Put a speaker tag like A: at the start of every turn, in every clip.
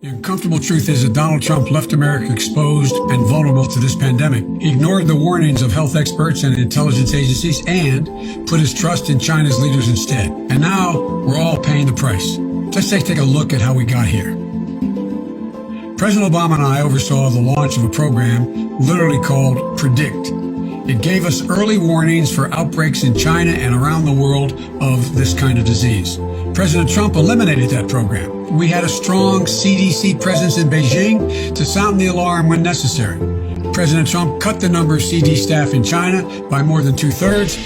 A: The uncomfortable truth is that Donald Trump left America exposed and vulnerable to this pandemic. He ignored the warnings of health experts and intelligence agencies and put his trust in China's leaders instead. And now we're all paying the price. Let's take a look at how we got here. President Obama and I oversaw the launch of a program literally called PREDICT. It gave us early warnings for outbreaks in China and around the world of this kind of disease. President Trump eliminated that program. We had a strong CDC presence in Beijing to sound the alarm when necessary. President Trump cut the number of CD staff in China by more than 2/3.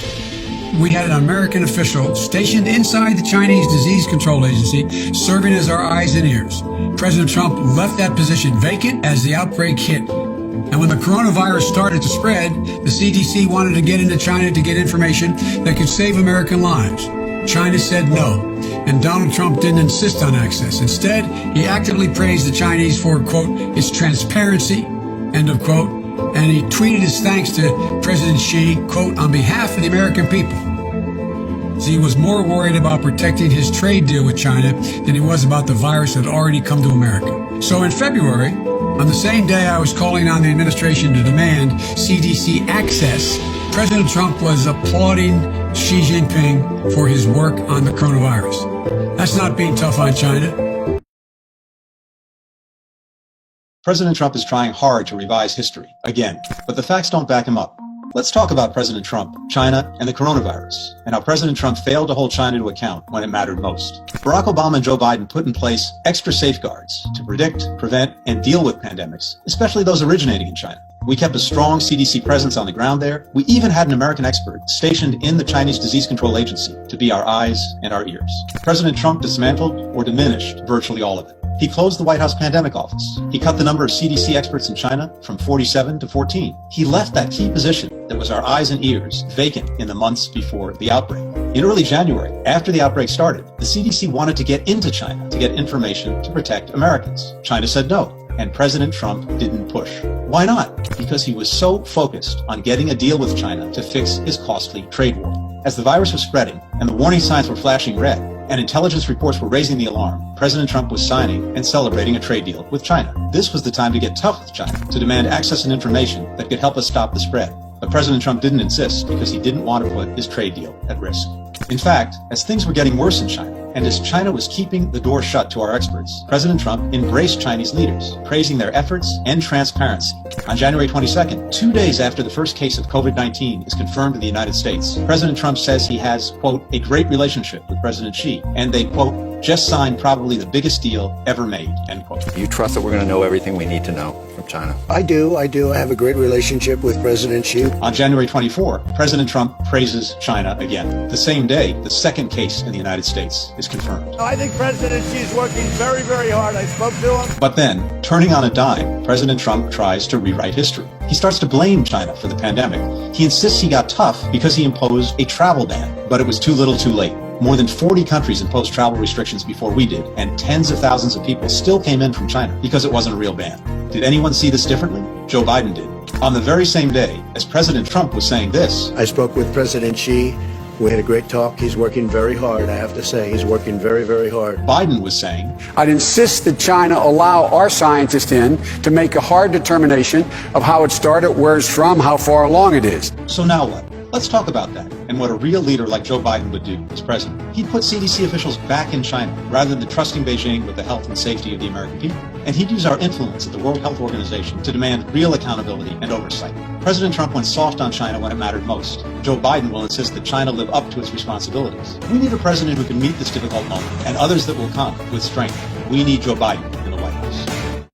A: We had an American official stationed inside the Chinese Disease Control Agency, serving as our eyes and ears. President Trump left that position vacant as the outbreak hit. And when the coronavirus started to spread, the CDC wanted to get into China to get information that could save American lives. China said no, and Donald Trump didn't insist on access. Instead, he actively praised the Chinese for, quote, its transparency, end of quote, and he tweeted his thanks to President Xi, quote, on behalf of the American people. He was more worried about protecting his trade deal with China than he was about the virus that had already come to America. So in February, on the same day I was calling on the administration to demand CDC access, President Trump was applauding Xi Jinping for his work on the coronavirus. That's not being tough on China.
B: President Trump is trying hard to revise history, again, but the facts don't back him up. Let's talk about President Trump, China, and the coronavirus, and how President Trump failed to hold China to account when it mattered most. Barack Obama and Joe Biden put in place extra safeguards to predict, prevent, and deal with pandemics, especially those originating in China. We kept a strong CDC presence on the ground there. We even had an American expert stationed in the Chinese Disease Control Agency to be our eyes and our ears. President Trump dismantled or diminished virtually all of it. He closed the White House Pandemic Office. He cut the number of CDC experts in China from 47 to 14. He left that key position that was our eyes and ears vacant in the months before the outbreak. In early January, after the outbreak started, the CDC wanted to get into China to get information to protect Americans. China said no, and President Trump didn't push. Why not? Because he was so focused on getting a deal with China to fix his costly trade war. As the virus was spreading and the warning signs were flashing red and intelligence reports were raising the alarm, President Trump was signing and celebrating a trade deal with China. This was the time to get tough with China, to demand access and information that could help us stop the spread. But President Trump didn't insist because he didn't want to put his trade deal at risk. In fact, as things were getting worse in China, and as China was keeping the door shut to our experts, President Trump embraced Chinese leaders, praising their efforts and transparency. On January 22nd, 2 days after the first case of COVID-19 is confirmed in the United States, President Trump says he has, quote, a great relationship with President Xi, and they, quote, just signed probably the biggest deal ever made, end quote.
C: You trust that we're going to know everything we need to know from China?
D: I do. I have a great relationship with President Xi.
B: On January 24, President Trump praises China again. The same day, the second case in the United States is confirmed.
E: I think President Xi is working very, very hard. I spoke to him.
B: But then, turning on a dime, President Trump tries to rewrite history. He starts to blame China for the pandemic. He insists he got tough because he imposed a travel ban, but it was too little too late. More than 40 countries imposed travel restrictions before we did, and tens of thousands of people still came in from China because it wasn't a real ban. Did anyone see this differently? Joe Biden did. On the very same day, as President Trump was saying this,
D: I spoke with President Xi. We had a great talk. He's working very hard, I have to say. He's working very, very hard.
B: Biden was saying,
F: I'd insist that China allow our scientists in to make a hard determination of how it started, where it's from, how far along it is.
B: So now what? Let's talk about that and what a real leader like Joe Biden would do as president. He'd put CDC officials back in China rather than trusting Beijing with the health and safety of the American people. And he'd use our influence at the World Health Organization to demand real accountability and oversight. President Trump went soft on China when it mattered most. Joe Biden will insist that China live up to its responsibilities. We need a president who can meet this difficult moment and others that will come with strength. We need Joe Biden in the White House.